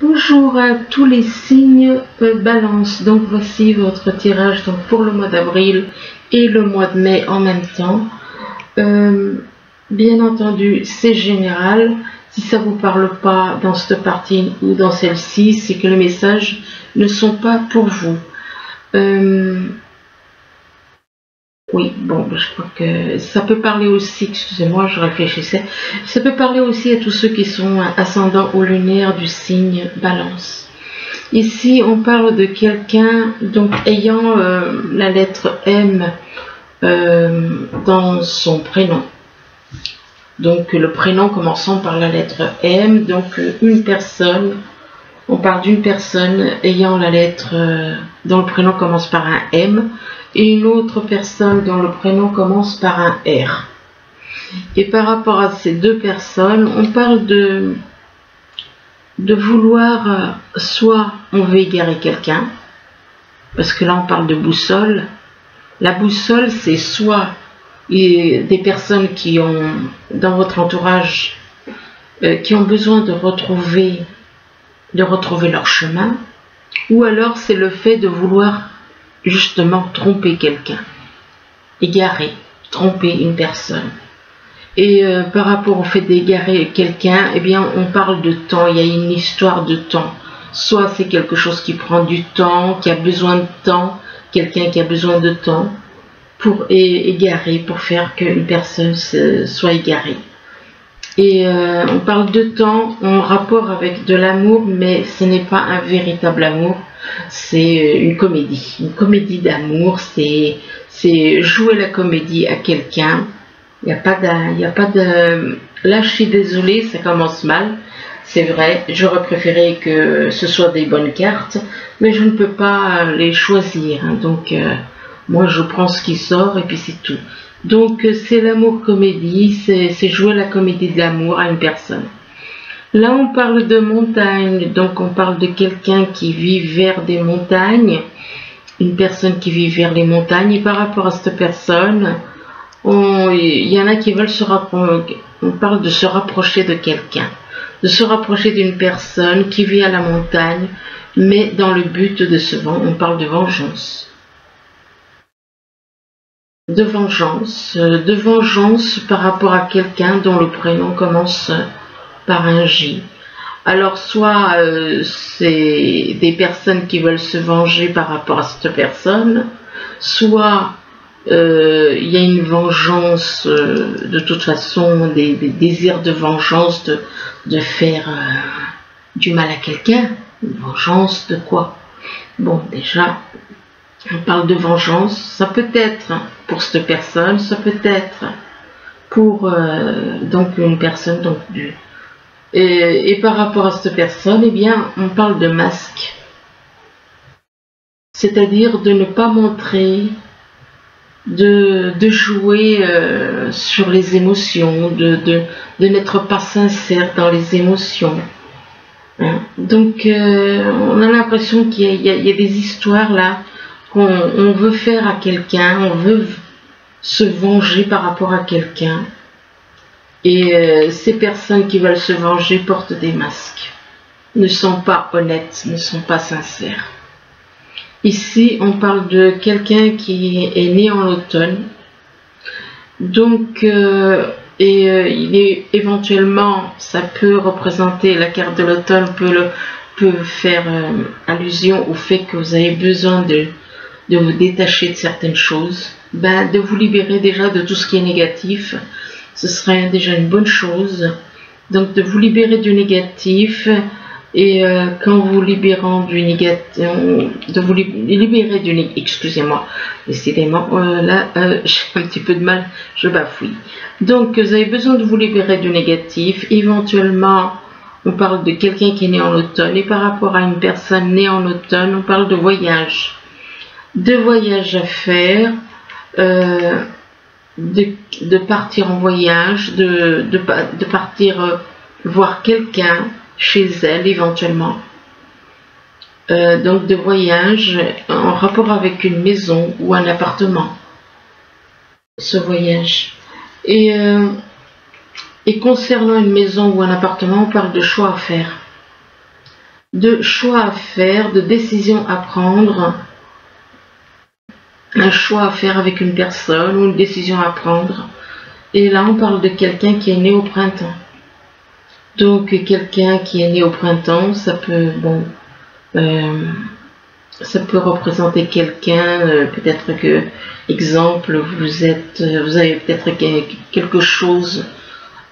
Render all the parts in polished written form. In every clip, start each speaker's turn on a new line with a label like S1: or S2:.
S1: Bonjour à tous les signes Balance. Donc voici votre tirage donc pour le mois d'avril et le mois de mai en même temps. Bien entendu, c'est général. Si ça vous parle pas dans cette partie ou dans celle-ci, c'est que les messages ne sont pas pour vous. Oui, bon, je crois que ça peut parler aussi, excusez-moi, je réfléchissais, ça peut parler aussi à tous ceux qui sont ascendants ou lunaires du signe Balance. Ici, on parle de quelqu'un donc ayant la lettre M dans son prénom. Donc le prénom commençant par la lettre M, donc une personne, on parle d'une personne ayant la lettre dont le prénom commence par un M et une autre personne dont le prénom commence par un R. Et par rapport à ces deux personnes, on parle de vouloir, soit on veut égarer quelqu'un, parce que là on parle de boussole. La boussole, c'est soit des personnes qui ont, dans votre entourage, qui ont besoin de retrouver leur chemin, ou alors c'est le fait de vouloir justement tromper quelqu'un, égarer, tromper une personne. Et par rapport au fait d'égarer quelqu'un, eh bien on parle de temps, il y a une histoire de temps. Soit c'est quelque chose qui prend du temps, qui a besoin de temps, quelqu'un qui a besoin de temps pour égarer, pour faire qu'une personne soit égarée. Et on parle de temps en rapport avec de l'amour, mais ce n'est pas un véritable amour, c'est une comédie d'amour, c'est jouer la comédie à quelqu'un. Il n'y a pas de... Là, je suis désolée, ça commence mal, c'est vrai, j'aurais préféré que ce soit des bonnes cartes, mais je ne peux pas les choisir, hein, donc moi je prends ce qui sort et puis c'est tout. Donc c'est l'amour comédie, c'est jouer la comédie de l'amour à une personne. Là on parle de montagne, donc on parle de quelqu'un qui vit vers des montagnes, une personne qui vit vers les montagnes, et par rapport à cette personne, il y en a qui veulent se rapprocher, on parle de se rapprocher de quelqu'un, de se rapprocher d'une personne qui vit à la montagne, mais dans le but de se vendre, on parle de vengeance. De vengeance par rapport à quelqu'un dont le prénom commence par un J. Alors soit c'est des personnes qui veulent se venger par rapport à cette personne, soit il y a une vengeance, de toute façon des désirs de vengeance, de faire du mal à quelqu'un. Une vengeance de quoi? Bon, déjà on parle de vengeance, ça peut être pour cette personne, ça peut être pour donc une personne donc et par rapport à cette personne, eh bien on parle de masque, c'est-à-dire de ne pas montrer, de jouer sur les émotions, de n'être pas sincère dans les émotions. Donc on a l'impression qu'il y a des histoires là qu'on veut faire à quelqu'un, on veut se venger par rapport à quelqu'un. Et ces personnes qui veulent se venger portent des masques, ne sont pas honnêtes, ne sont pas sincères. Ici, on parle de quelqu'un qui est né en automne. Donc, il est éventuellement, ça peut représenter, la carte de l'automne peut faire allusion au fait que vous avez besoin de vous détacher de certaines choses, de vous libérer déjà de tout ce qui est négatif, ce serait déjà une bonne chose. Donc de vous libérer du négatif, et quand vous libérant du négatif, de vous libérer du négatif, excusez-moi, décidément, là j'ai un petit peu de mal, je bafouille. Donc vous avez besoin de vous libérer du négatif, éventuellement on parle de quelqu'un qui est né en automne, et par rapport à une personne née en automne, on parle de voyage. De voyages à faire, de partir en voyage, de partir voir quelqu'un chez elle éventuellement. Donc de voyage en rapport avec une maison ou un appartement, ce voyage. Et concernant une maison ou un appartement, on parle de choix à faire. de choix à faire, de décisions à prendre, un choix à faire avec une personne ou une décision à prendre. Et là, on parle de quelqu'un qui est né au printemps. Donc, quelqu'un qui est né au printemps, ça peut, bon, ça peut représenter quelqu'un, peut-être que, exemple, vous avez peut-être quelque chose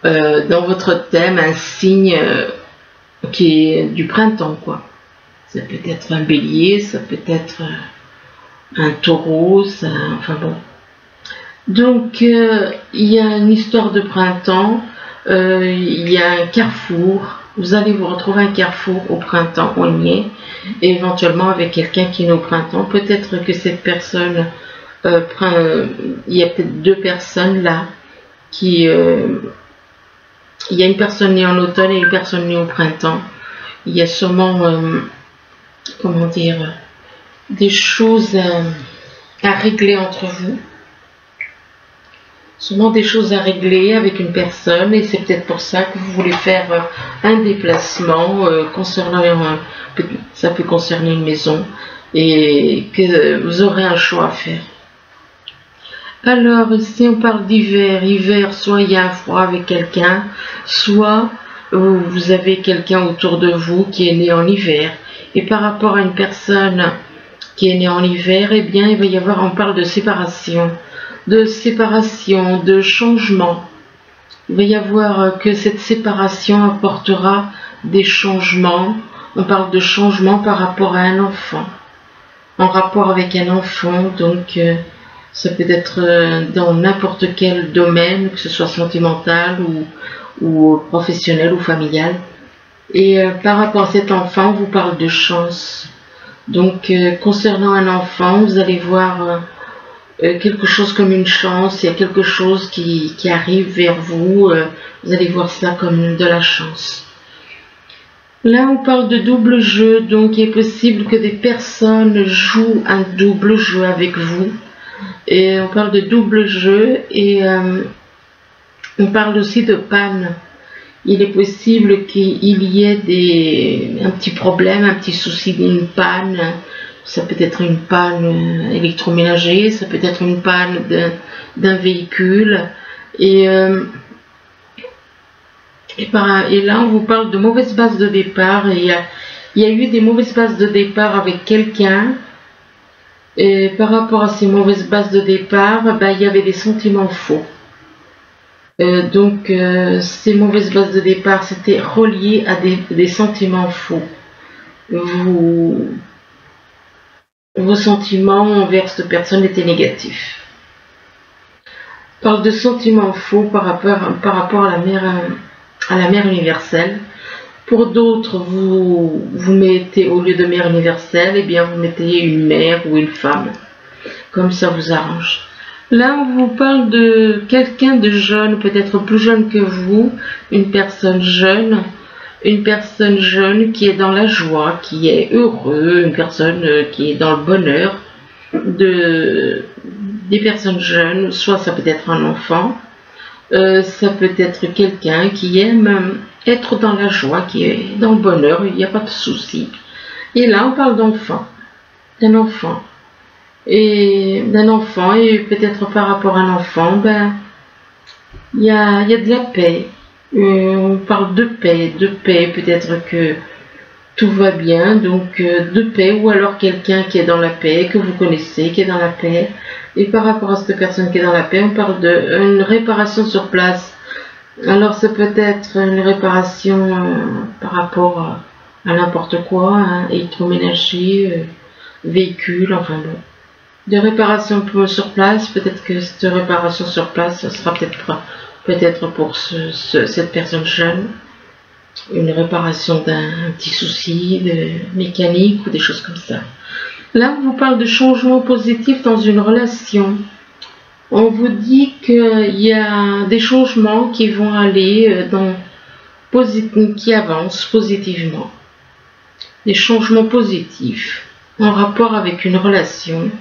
S1: dans votre thème, un signe qui est du printemps, quoi. Ça peut être un bélier, ça peut être un taureau, enfin bon. Donc, il y a une histoire de printemps, il y a un carrefour. Vous allez vous retrouver un carrefour au printemps, on y est, et éventuellement avec quelqu'un qui est au printemps. Peut-être que cette personne, il y a peut-être deux personnes là, il y a une personne née en automne et une personne née au printemps. Il y a sûrement, comment dire, des choses à régler entre vous. Sûrement des choses à régler avec une personne, et c'est peut-être pour ça que vous voulez faire un déplacement concernant, ça peut concerner une maison, et que vous aurez un choix à faire. Alors ici on parle d'hiver. Hiver, soit il y a un froid avec quelqu'un, soit vous avez quelqu'un autour de vous qui est né en hiver. Et par rapport à une personne qui est née en hiver, eh bien il va y avoir, on parle de séparation, de changement. Il va y avoir que cette séparation apportera des changements. On parle de changement par rapport à un enfant, en rapport avec un enfant, donc ça peut être dans n'importe quel domaine, que ce soit sentimental ou professionnel ou familial. Et par rapport à cet enfant, on vous parle de chance. Donc concernant un enfant, vous allez voir quelque chose comme une chance, il y a quelque chose qui arrive vers vous, vous allez voir ça comme de la chance. Là on parle de double jeu, donc il est possible que des personnes jouent un double jeu avec vous. Et on parle de double jeu, et on parle aussi de panne. Il est possible qu'il y ait un petit problème, un petit souci d'une panne. Ça peut être une panne électroménager, ça peut être une panne d'un véhicule. Et là, on vous parle de mauvaises bases de départ. Et il y a eu des mauvaises bases de départ avec quelqu'un. Et par rapport à ces mauvaises bases de départ, il y avait des sentiments faux. Donc, ces mauvaises bases de départ, c'était relié à des sentiments faux. Vos sentiments envers cette personne étaient négatifs. On parle de sentiments faux par rapport à la mère universelle. Pour d'autres, vous mettez, au lieu de mère universelle, eh bien vous mettez une mère ou une femme. Comme ça vous arrange. Là, on vous parle de quelqu'un de jeune, peut-être plus jeune que vous, une personne jeune qui est dans la joie, qui est heureux, une personne qui est dans le bonheur. Des personnes jeunes, soit ça peut être un enfant, ça peut être quelqu'un qui aime être dans la joie, qui est dans le bonheur, il n'y a pas de souci. Et là, on parle d'enfant, d'un enfant. Et peut-être par rapport à un enfant, il y a de la paix. On parle de paix, peut-être que tout va bien, donc de paix, ou alors quelqu'un qui est dans la paix, que vous connaissez, qui est dans la paix. Et par rapport à cette personne qui est dans la paix, on parle d'une réparation sur place. Alors ça peut être une réparation par rapport à n'importe quoi, hein, électroménager, véhicule, enfin bon. De réparation sur place, peut-être que cette réparation sur place, ce sera peut-être pour cette personne jeune, une réparation d'un petit souci de mécanique ou des choses comme ça. Là, on vous parle de changement positif dans une relation. On vous dit qu'il y a des changements qui vont aller qui avancent positivement. Des changements positifs en rapport avec une relation.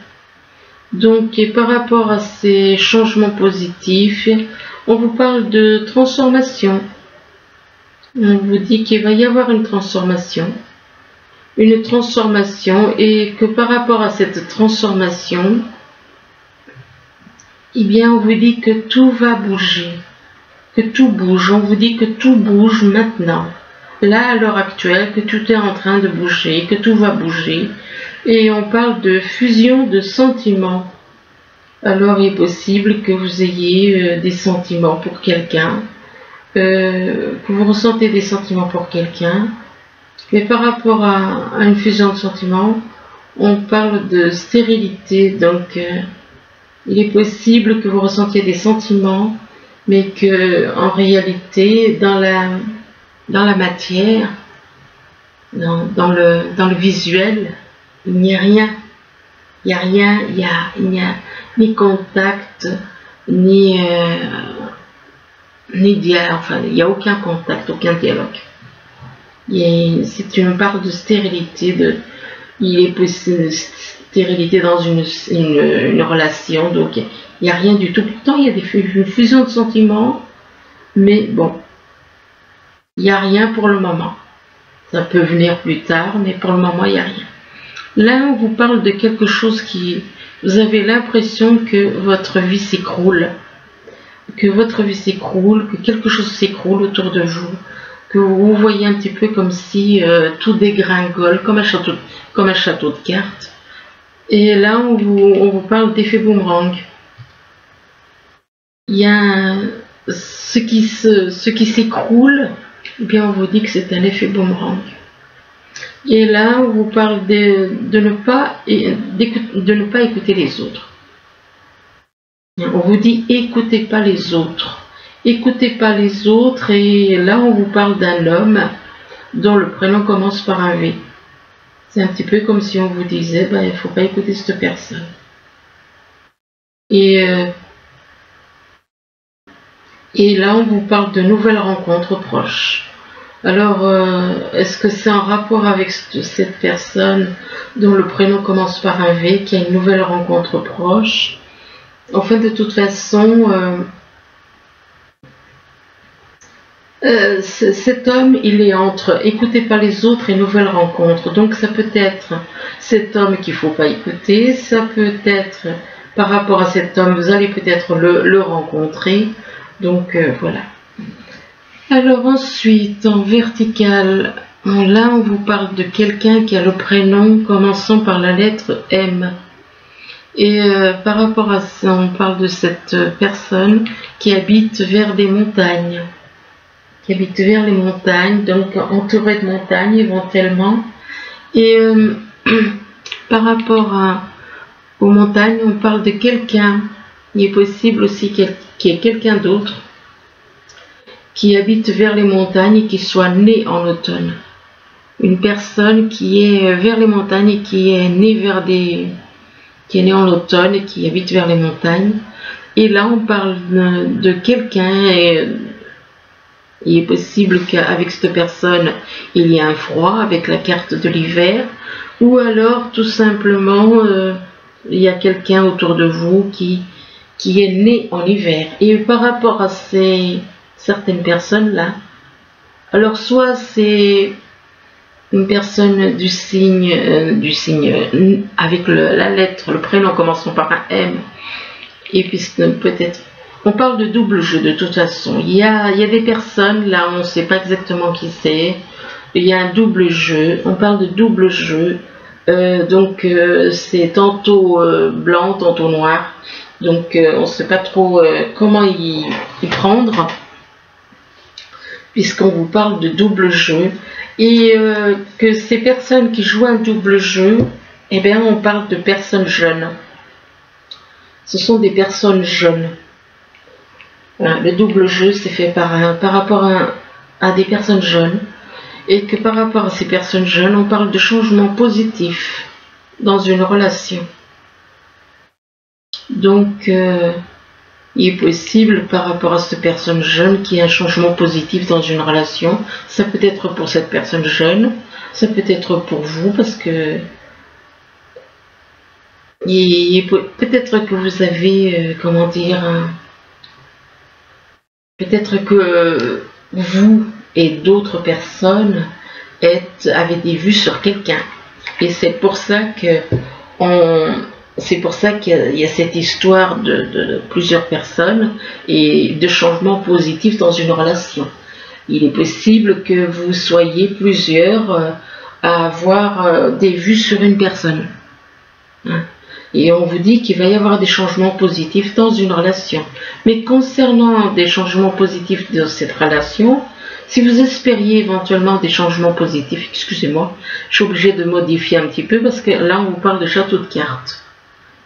S1: Donc, et par rapport à ces changements positifs, on vous parle de transformation. On vous dit qu'il va y avoir une transformation. une transformation, et que par rapport à cette transformation, eh bien on vous dit que tout va bouger, que tout bouge, on vous dit que tout bouge maintenant, là à l'heure actuelle, que tout est en train de bouger, que tout va bouger, et on parle de fusion de sentiments. Alors il est possible que vous ayez des sentiments pour quelqu'un, que vous ressentez des sentiments pour quelqu'un, mais par rapport à une fusion de sentiments, on parle de stérilité, donc il est possible que vous ressentiez des sentiments, mais que en réalité, dans la matière, dans le visuel, il n'y a rien. Il n'y a rien, il n'y a ni contact, ni dialogue, enfin, il n'y a aucun contact, aucun dialogue. C'est une part de stérilité, il est possible de stérilité dans une relation, donc il n'y a rien du tout. Pourtant, il y a une fusion de sentiments, mais bon, il n'y a rien pour le moment. Ça peut venir plus tard, mais pour le moment, il n'y a rien. Là, on vous parle de quelque chose vous avez l'impression que votre vie s'écroule, que quelque chose s'écroule autour de vous, que vous voyez un petit peu comme si tout dégringole, comme un château de cartes. Et là, on vous parle d'effet boomerang. Il y a ce qui s'écroule, eh bien on vous dit que c'est un effet boomerang. Et là, on vous parle de ne pas écouter les autres. On vous dit écoutez pas les autres. Écoutez pas les autres, et là on vous parle d'un homme dont le prénom commence par un V. C'est un petit peu comme si on vous disait, il ne faut pas écouter cette personne. Et là on vous parle de nouvelles rencontres proches. Alors, est-ce que c'est en rapport avec cette personne dont le prénom commence par un V, qui a une nouvelle rencontre proche? Enfin, de toute façon, cet homme, il est entre écoutez pas les autres et nouvelles rencontres. Donc, ça peut être cet homme qu'il ne faut pas écouter, ça peut être par rapport à cet homme, vous allez peut-être le rencontrer. Donc, voilà. Alors ensuite, en vertical, là on vous parle de quelqu'un qui a le prénom commençant par la lettre M. Et par rapport à ça, on parle de cette personne qui habite vers des montagnes. Qui habite vers les montagnes, donc entourée de montagnes éventuellement. Et par rapport aux montagnes, on parle de quelqu'un. Il est possible aussi qu'il y ait quelqu'un d'autre qui habite vers les montagnes et qui soit né en automne. Une personne qui est vers les montagnes et qui est née en automne et qui habite vers les montagnes. Et là, on parle de quelqu'un, et il est possible qu'avec cette personne, il y ait un froid avec la carte de l'hiver, ou alors tout simplement, il y a quelqu'un autour de vous qui est né en hiver. Et par rapport à certaines personnes là, alors soit c'est une personne du signe avec la lettre, le prénom commençant par un M, et puis peut-être, on parle de double jeu de toute façon. Il y a des personnes là, on ne sait pas exactement qui c'est, il y a un double jeu, on parle de double jeu, donc c'est tantôt blanc, tantôt noir, donc on ne sait pas trop comment y prendre, puisqu'on vous parle de double jeu, et que ces personnes qui jouent un double jeu, eh bien on parle de personnes jeunes. Ce sont des personnes jeunes. Voilà, le double jeu c'est fait par rapport à des personnes jeunes, et que par rapport à ces personnes jeunes, on parle de changements positifs dans une relation. Donc, il est possible par rapport à cette personne jeune qu'il y ait un changement positif dans une relation. Ça peut être pour cette personne jeune, ça peut être pour vous, parce que peut-être que vous avez, comment dire, peut-être que vous et d'autres personnes avait des vues sur quelqu'un. Et c'est pour ça qu'il y a cette histoire de plusieurs personnes et de changements positifs dans une relation. Il est possible que vous soyez plusieurs à avoir des vues sur une personne. Et on vous dit qu'il va y avoir des changements positifs dans une relation. Mais concernant des changements positifs dans cette relation, si vous espériez éventuellement des changements positifs, excusez-moi, je suis obligée de modifier un petit peu parce que là on vous parle de château de cartes.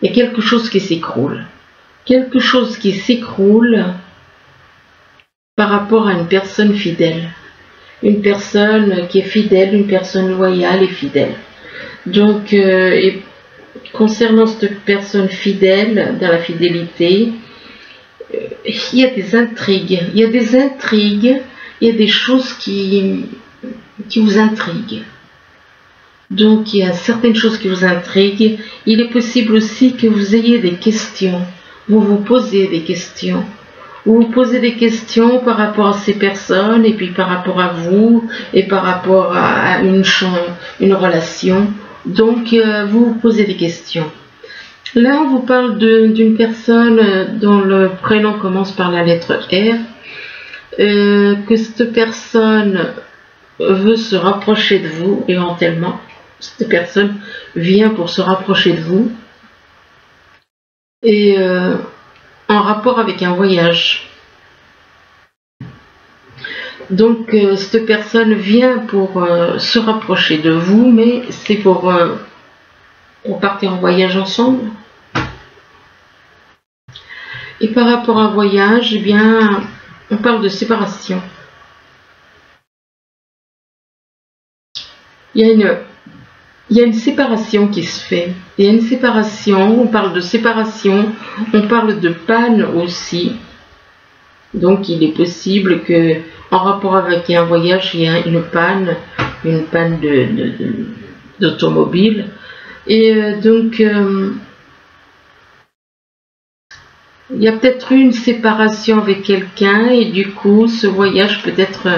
S1: Il y a quelque chose qui s'écroule. Quelque chose qui s'écroule par rapport à une personne fidèle. Une personne qui est fidèle, une personne loyale et fidèle. Donc, concernant cette personne fidèle, dans la fidélité, il y a des intrigues. Il y a des intrigues, il y a des choses qui vous intriguent. Donc, il y a certaines choses qui vous intriguent. Il est possible aussi que vous ayez des questions. Vous vous posez des questions. Vous vous posez des questions par rapport à ces personnes, et puis par rapport à vous, et par rapport à une relation. Donc, vous vous posez des questions. Là, on vous parle d'une personne dont le prénom commence par la lettre R, que cette personne veut se rapprocher de vous, éventuellement. Cette personne vient pour se rapprocher de vous, et en rapport avec un voyage. Donc, cette personne vient pour se rapprocher de vous, mais c'est pour partir en voyage ensemble. Et par rapport à un voyage, eh bien, on parle de séparation. Il y a une séparation qui se fait. Il y a une séparation, on parle de séparation, on parle de panne aussi. Donc il est possible que, en rapport avec un voyage, il y a une panne d'automobile. Et donc, il y a peut-être eu une séparation avec quelqu'un, et du coup, ce voyage peut être...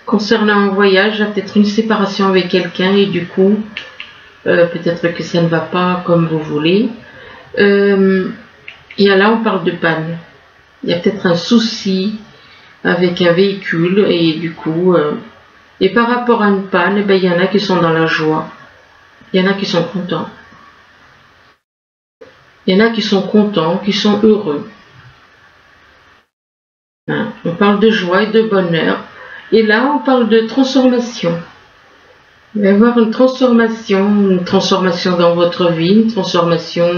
S1: Concernant un voyage, il y a peut-être une séparation avec quelqu'un, et du coup, peut-être que ça ne va pas comme vous voulez. Et là, on parle de panne. Il y a peut-être un souci avec un véhicule, et du coup... et par rapport à une panne, eh bien, il y en a qui sont dans la joie. Il y en a qui sont contents. Il y en a qui sont contents, qui sont heureux. Hein? On parle de joie et de bonheur. Et là, on parle de transformation. Il va y avoir une transformation dans votre vie, une transformation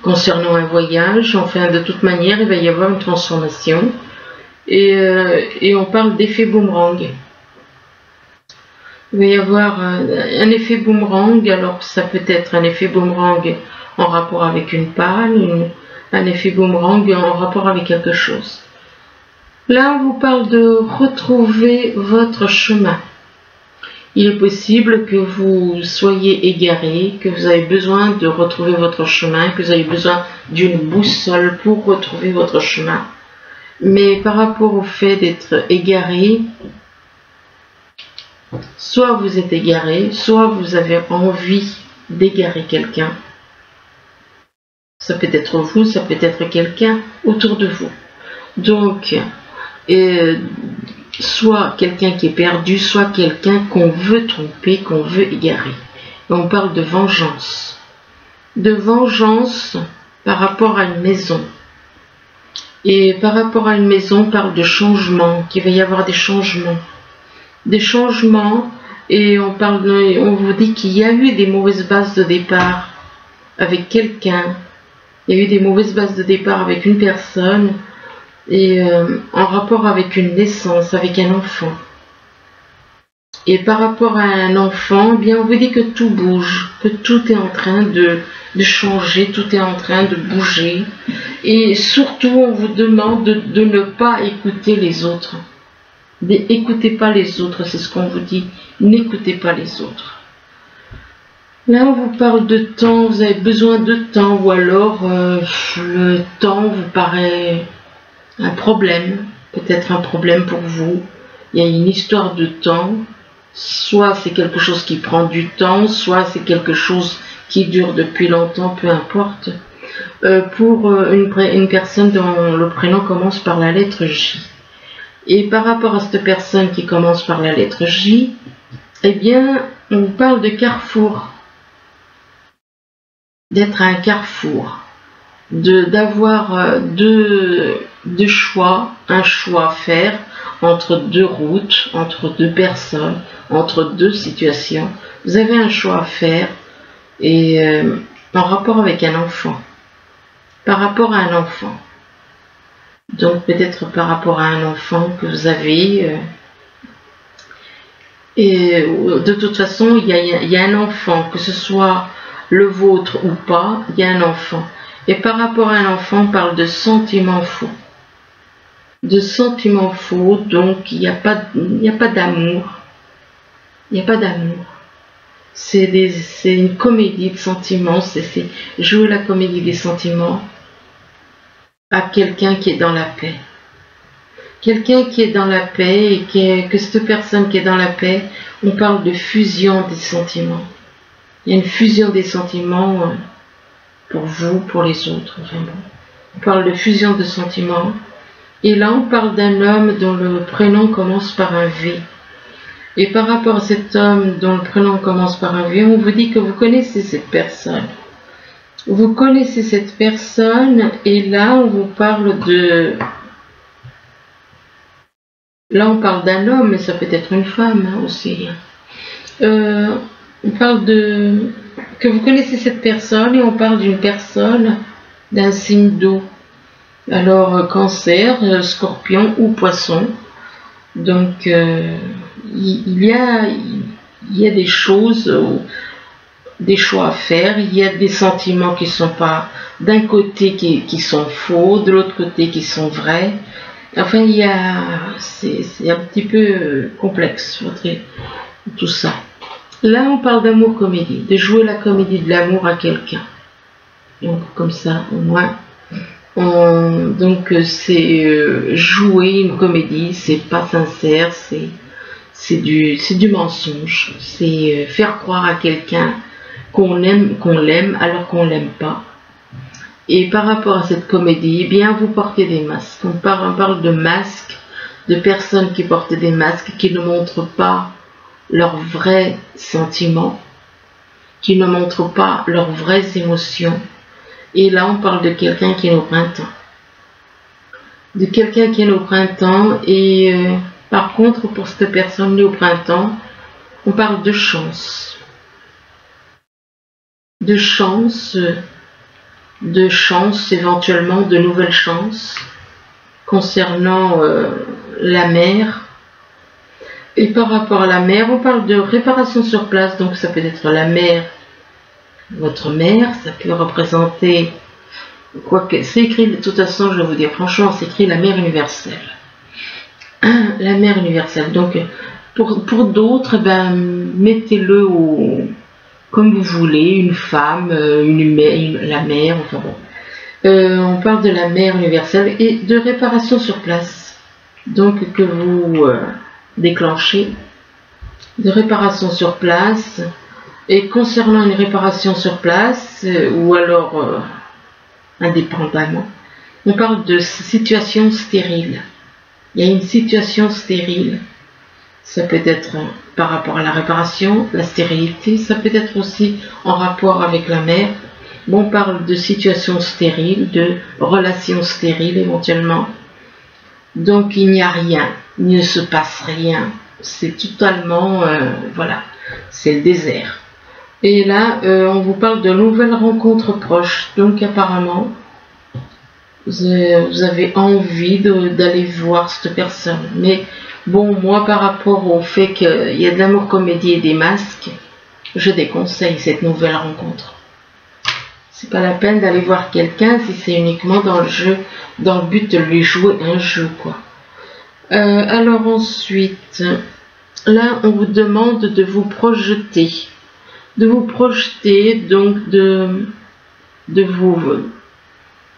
S1: concernant un voyage. Enfin, de toute manière, il va y avoir une transformation. Et on parle d'effet boomerang. Il va y avoir un effet boomerang. Alors, ça peut être un effet boomerang en rapport avec une panne, un effet boomerang en rapport avec quelque chose. Là, on vous parle de retrouver votre chemin. Il est possible que vous soyez égaré, que vous avez besoin de retrouver votre chemin, que vous avez besoin d'une boussole pour retrouver votre chemin. Mais par rapport au fait d'être égaré, soit vous êtes égaré, soit vous avez envie d'égarer quelqu'un. Ça peut être vous, ça peut être quelqu'un autour de vous. Donc, soit quelqu'un qui est perdu, soit quelqu'un qu'on veut tromper, qu'on veut égarer. Et on parle de vengeance. De vengeance par rapport à une maison. Et par rapport à une maison, on parle de changement, qu'il va y avoir des changements. Des changements, et on vous dit qu'il y a eu des mauvaises bases de départ avec quelqu'un. Il y a eu des mauvaises bases de départ avec une personne. Et en rapport avec une naissance, avec un enfant. Et par rapport à un enfant, eh bien on vous dit que tout bouge, que tout est en train de changer, tout est en train de bouger. Et surtout, on vous demande de ne pas écouter les autres. N'écoutez pas les autres, c'est ce qu'on vous dit. N'écoutez pas les autres. Là, on vous parle de temps, vous avez besoin de temps, ou alors le temps vous paraît... un problème, peut-être un problème pour vous, il y a une histoire de temps, soit c'est quelque chose qui prend du temps, soit c'est quelque chose qui dure depuis longtemps, peu importe. Pour une personne dont le prénom commence par la lettre J. Et par rapport à cette personne qui commence par la lettre J, eh bien, on parle de carrefour, d'être à un carrefour, d'avoir deux choix, un choix à faire entre deux routes, entre deux personnes, entre deux situations. Vous avez un choix à faire et en rapport avec un enfant, par rapport à un enfant. Donc peut-être par rapport à un enfant que vous avez. Et de toute façon, il y a un enfant, que ce soit le vôtre ou pas, il y a un enfant. Et par rapport à un enfant, on parle de sentiments faux. De sentiments faux, donc il n'y a pas d'amour. Il n'y a pas d'amour. C'est une comédie de sentiments, c'est jouer la comédie des sentiments à quelqu'un qui est dans la paix. Quelqu'un qui est dans la paix et que cette personne qui est dans la paix, on parle de fusion des sentiments. Il y a une fusion des sentiments pour vous, pour les autres. Enfin bon. On parle de fusion de sentiments. Et là, on parle d'un homme dont le prénom commence par un V. Et par rapport à cet homme dont le prénom commence par un V, on vous dit que vous connaissez cette personne. Vous connaissez cette personne et là, on vous parle de... Là, on parle d'un homme, mais ça peut être une femme aussi. On parle de... que vous connaissez cette personne et on parle d'une personne d'un signe d'eau. Alors, cancer, scorpion ou poisson. Donc, il y a des choses, des choix à faire. Il y a des sentiments qui sont pas d'un côté qui sont faux, de l'autre côté qui sont vrais. Enfin, c'est un petit peu complexe, tout ça. Là, on parle d'amour comédie, de jouer la comédie de l'amour à quelqu'un. Donc, comme ça, au moins. Donc, c'est jouer une comédie, c'est pas sincère, c'est du mensonge. C'est faire croire à quelqu'un qu'on l'aime alors qu'on l'aime pas. Et par rapport à cette comédie, eh bien, vous portez des masques. On parle de masques, de personnes qui portent des masques, qui ne montrent pas leurs vrais sentiments, qui ne montrent pas leurs vraies émotions. Et là, on parle de quelqu'un qui est au printemps. De quelqu'un qui est au printemps. Et par contre, pour cette personne née au printemps, on parle de chance. De chance... de chance, éventuellement de nouvelles chances concernant la mère. Et par rapport à la mère, on parle de réparation sur place, donc ça peut être la mère, votre mère, ça peut représenter, quoique c'est écrit, de toute façon, je vais vous dire franchement, c'est écrit la mère universelle. La mère universelle, donc pour d'autres, ben, mettez-le comme vous voulez, une femme, la mère, enfin bon. On parle de la mère universelle et de réparation sur place. Donc que vous déclenchez de réparation sur place. Et concernant une réparation sur place, ou alors indépendamment, on parle de situation stérile. Il y a une situation stérile. Ça peut être par rapport à la réparation, la stérilité, ça peut être aussi en rapport avec la mère. Bon, on parle de situation stérile, de relations stériles éventuellement. Donc il n'y a rien, il ne se passe rien. C'est totalement, voilà, c'est le désert. Et là, on vous parle de nouvelles rencontres proches. Donc apparemment, vous avez envie d'aller voir cette personne. Mais bon, moi, par rapport au fait qu'il y a de l'amour comédie et des masques, je déconseille cette nouvelle rencontre. C'est pas la peine d'aller voir quelqu'un si c'est uniquement dans le jeu, dans le but de lui jouer un jeu, quoi. Alors ensuite, là, on vous demande de vous projeter. De vous projeter, donc de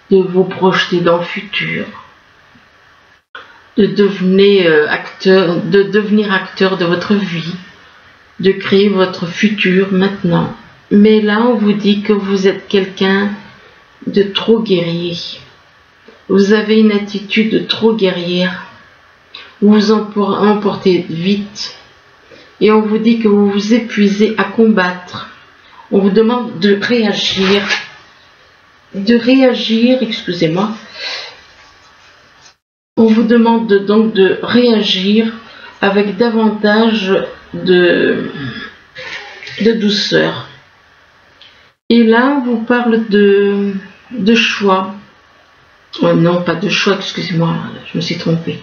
S1: vous projeter dans le futur. de devenir acteur de votre vie, de créer votre futur maintenant. Mais là, on vous dit que vous êtes quelqu'un de trop guerrier. Vous avez une attitude trop guerrière. Vous vous emportez vite. Et on vous dit que vous vous épuisez à combattre. On vous demande de réagir. Excusez-moi. On vous demande donc de réagir avec davantage de douceur. Et là, on vous parle de choix. Oh non, pas de choix, excusez-moi, je me suis trompée.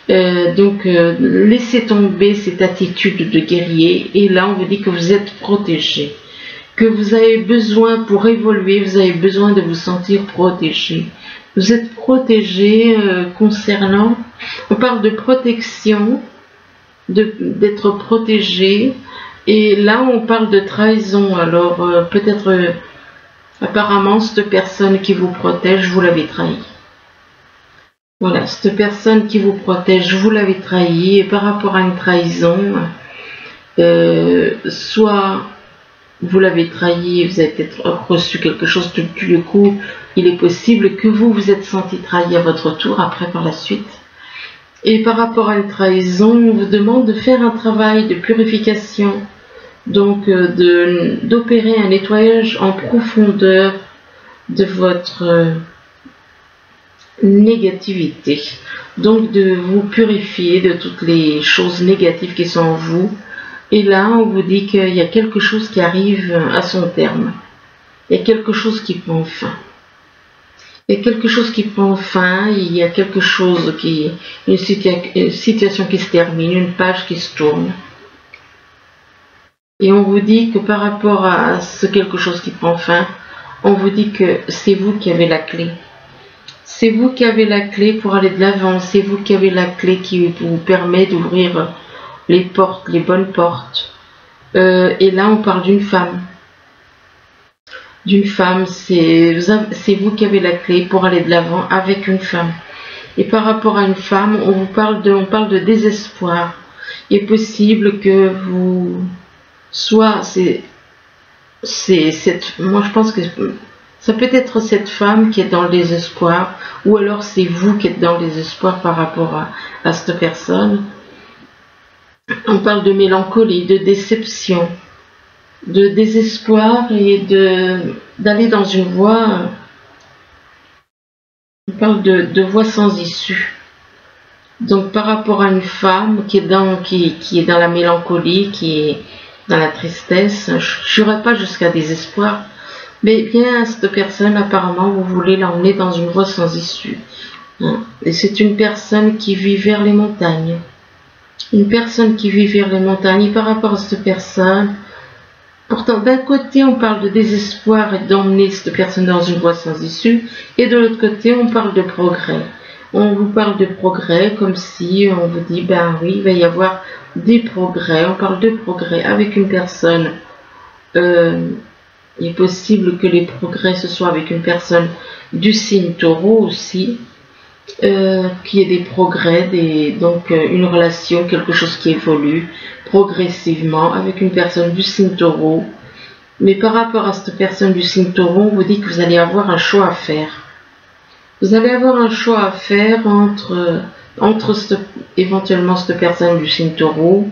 S1: Laissez tomber cette attitude de guerrier. Et là, on vous dit que vous êtes protégé. Que vous avez besoin, pour évoluer, vous avez besoin de vous sentir protégé. Vous êtes protégé concernant, on parle de protection, d'être protégé, et là on parle de trahison. Alors peut-être, apparemment, cette personne qui vous protège, vous l'avez trahi. Voilà, cette personne qui vous protège, vous l'avez trahi, et par rapport à une trahison, soit vous l'avez trahi, vous avez peut-être reçu quelque chose, du coup, il est possible que vous vous êtes senti trahi à votre tour, après par la suite. Et par rapport à une trahison, on vous demande de faire un travail de purification, donc d'opérer un nettoyage en profondeur de votre négativité. Donc de vous purifier de toutes les choses négatives qui sont en vous. Et là, on vous dit qu'il y a quelque chose qui arrive à son terme. Il y a quelque chose qui prend fin. Il y a quelque chose qui prend fin, il y a quelque chose une situation qui se termine, une page qui se tourne. Et on vous dit que par rapport à ce quelque chose qui prend fin, on vous dit que c'est vous qui avez la clé. C'est vous qui avez la clé pour aller de l'avant, c'est vous qui avez la clé qui vous permet d'ouvrir les portes, les bonnes portes. Et là, on parle d'une femme. D'une femme, c'est vous qui avez la clé pour aller de l'avant avec une femme. Et par rapport à une femme, on parle de désespoir. Il est possible que vous... Soit moi je pense que ça peut être cette femme qui est dans le désespoir, ou alors c'est vous qui êtes dans le désespoir par rapport à cette personne. On parle de mélancolie, de déception, de désespoir et d'aller dans une voie. On parle de voie sans issue. Donc par rapport à une femme qui est dans la mélancolie, qui est dans la tristesse, je n'irai pas jusqu'à désespoir, mais bien cette personne, apparemment, vous voulez l'emmener dans une voie sans issue. Et c'est une personne qui vit vers les montagnes. Une personne qui vit vers les montagnes. Et par rapport à cette personne, pourtant d'un côté on parle de désespoir et d'emmener cette personne dans une voie sans issue, et de l'autre côté on parle de progrès. On vous parle de progrès comme si on vous dit, ben oui, il va y avoir des progrès. On parle de progrès avec une personne. Il est possible que les progrès ce soit avec une personne du signe Taureau aussi. Qu'il y ait des progrès, donc une relation, quelque chose qui évolue progressivement avec une personne du signe Taureau. Mais par rapport à cette personne du signe Taureau, on vous dit que vous allez avoir un choix à faire. Vous allez avoir un choix à faire entre éventuellement cette personne du signe Taureau.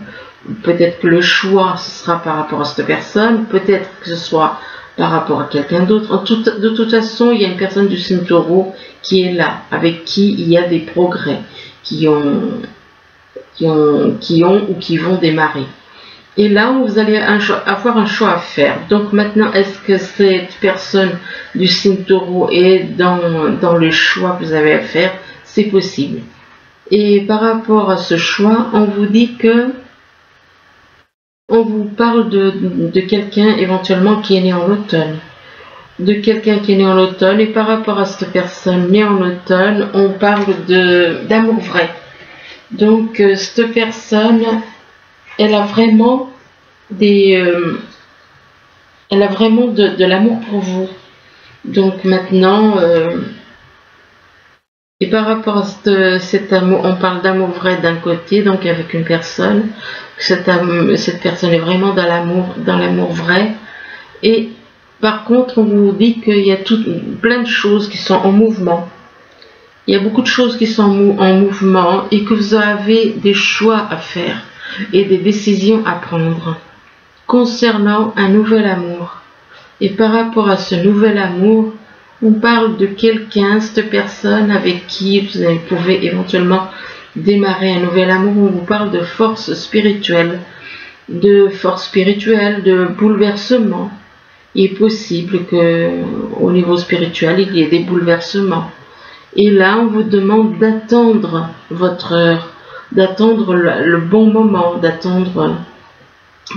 S1: Peut-être que le choix ce sera par rapport à cette personne, peut-être que ce soit par rapport à quelqu'un d'autre. De toute façon, il y a une personne du signe Taureau qui est là, avec qui il y a des progrès, qui ont ou qui vont démarrer. Et là, vous allez avoir un choix à faire. Donc maintenant, est-ce que cette personne du signe Taureau est dans le choix que vous avez à faire? C'est possible. Et par rapport à ce choix, on vous dit que on vous parle de quelqu'un éventuellement qui est né en automne. De quelqu'un qui est né en automne. Et par rapport à cette personne née en automne, on parle d'amour vrai. Donc cette personne, elle a vraiment de l'amour pour vous. Donc maintenant, Et par rapport à cet amour, on parle d'amour vrai d'un côté, donc avec une personne. Cette personne est vraiment dans l'amour vrai. Et par contre, on vous dit qu'il y a plein de choses qui sont en mouvement. Il y a beaucoup de choses qui sont en mouvement et que vous avez des choix à faire et des décisions à prendre concernant un nouvel amour. Et par rapport à ce nouvel amour, on parle de quelqu'un, cette personne avec qui vous pouvez éventuellement démarrer un nouvel amour. On vous parle de force spirituelle, de bouleversement. Il est possible que, au niveau spirituel, il y ait des bouleversements. Et là, on vous demande d'attendre votre heure, d'attendre le bon moment, d'attendre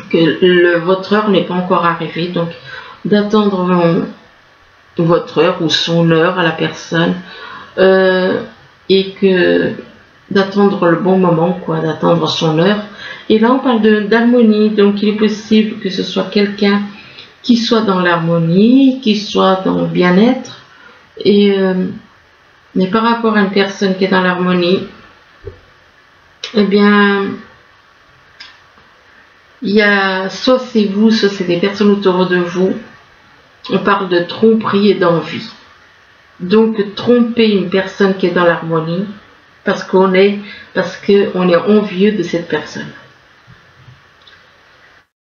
S1: que votre heure n'est pas encore arrivée. Donc, d'attendre votre heure ou son heure à la personne et que d'attendre le bon moment, quoi, d'attendre son heure. Et là, on parle d'harmonie. Donc, il est possible que ce soit quelqu'un qui soit dans l'harmonie, qui soit dans le bien-être. Mais par rapport à une personne qui est dans l'harmonie, eh bien, il y a soit c'est vous, soit c'est des personnes autour de vous. On parle de tromperie et d'envie. Donc, tromper une personne qui est dans l'harmonie parce qu'on est envieux de cette personne.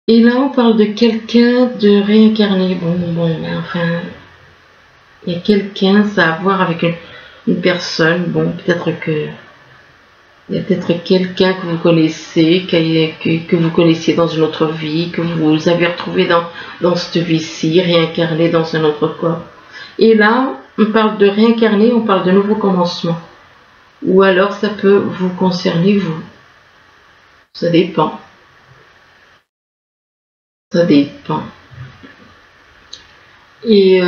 S1: Et là, on parle de quelqu'un de réincarné. Bon, enfin, il y a quelqu'un, ça a à voir avec une personne. Bon, il y a peut-être quelqu'un que vous connaissez, que vous connaissiez dans une autre vie, que vous avez retrouvé dans cette vie-ci, réincarné dans un autre corps. Et là, on parle de réincarner, on parle de nouveau commencement. Ou alors, ça peut vous concerner, vous. Ça dépend. Ça dépend. Et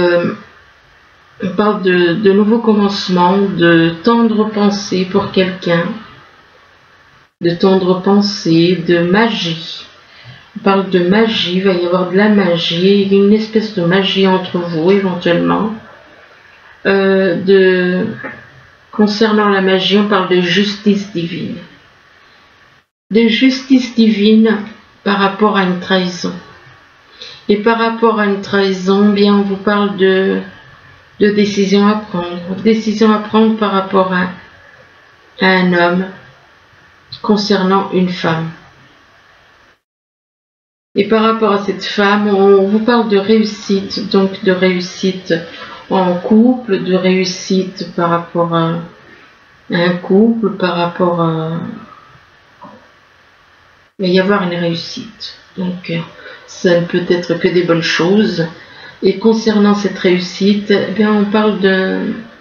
S1: on parle de nouveau commencement, de tendre pensée pour quelqu'un, de tendre pensée, de magie. On parle de magie, il va y avoir de la magie, une espèce de magie entre vous éventuellement. Concernant la magie, on parle de justice divine. De justice divine par rapport à une trahison. Et par rapport à une trahison, bien on vous parle de décisions à prendre. Décisions à prendre par rapport à un homme concernant une femme. Et par rapport à cette femme, on vous parle de réussite, donc de réussite en couple, de réussite par rapport à un couple, par rapport à... Il va y avoir une réussite. Donc, ça ne peut être que des bonnes choses. Et concernant cette réussite, eh bien, on parle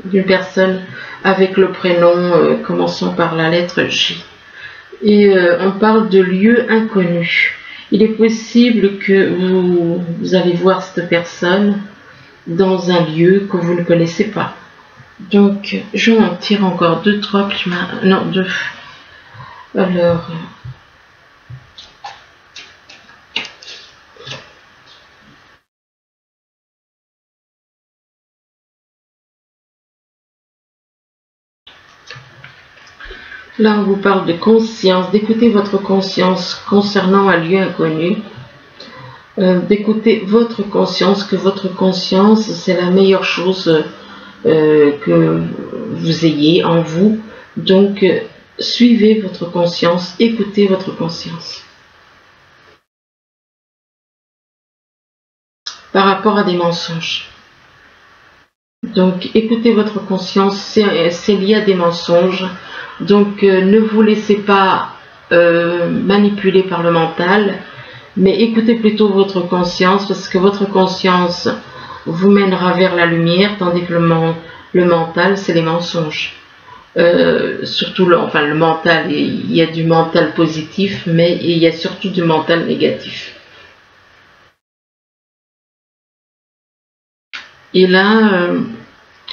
S1: d'une personne avec le prénom commençant par la lettre J. Et on parle de lieux inconnus. Il est possible que vous allez voir cette personne dans un lieu que vous ne connaissez pas. Donc, je en tire encore 2, 3, non, 2. Alors... Là, on vous parle de conscience, d'écouter votre conscience concernant un lieu inconnu, d'écouter votre conscience, que votre conscience, c'est la meilleure chose que vous ayez en vous. Donc, suivez votre conscience, écoutez votre conscience. Par rapport à des mensonges. Donc, écoutez votre conscience, c'est lié à des mensonges. Donc, ne vous laissez pas manipuler par le mental, mais écoutez plutôt votre conscience, parce que votre conscience vous mènera vers la lumière, tandis que le mental, c'est les mensonges. Surtout, le mental, il y a du mental positif, mais il y a surtout du mental négatif. Et là,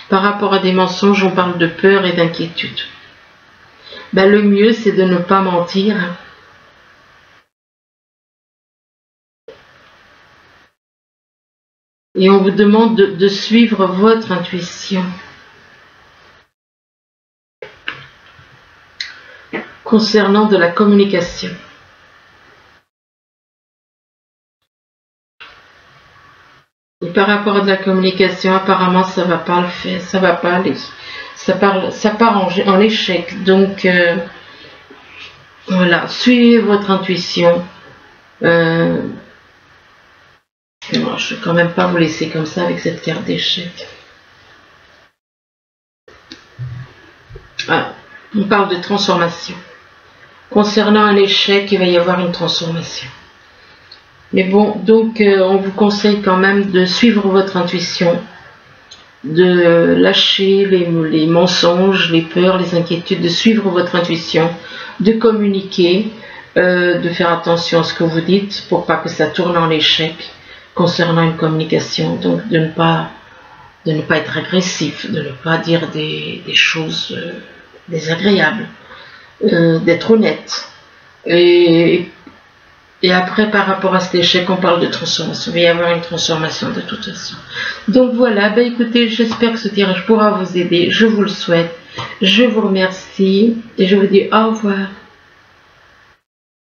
S1: par rapport à des mensonges, on parle de peur et d'inquiétude. Ben, le mieux, c'est de ne pas mentir. Et on vous demande de suivre votre intuition. concernant de la communication. Et par rapport à de la communication, apparemment ça va pas le faire, ça va pas aller, ça part en échec. Donc voilà, suivez votre intuition. Non, je ne vais quand même pas vous laisser comme ça avec cette carte d'échec. Ah, on parle de transformation. Concernant un échec, il va y avoir une transformation. Mais bon, donc on vous conseille quand même de suivre votre intuition, de lâcher les mensonges, les peurs, les inquiétudes, de suivre votre intuition, de communiquer, de faire attention à ce que vous dites pour pas que ça tourne en échec concernant une communication. Donc de ne pas être agressif, de ne pas dire des choses désagréables, d'être honnête. Et après, par rapport à cet échec, on parle de transformation. Il va y avoir une transformation de toute façon. Donc voilà, ben écoutez, j'espère que ce tirage pourra vous aider. Je vous le souhaite. Je vous remercie et je vous dis au revoir.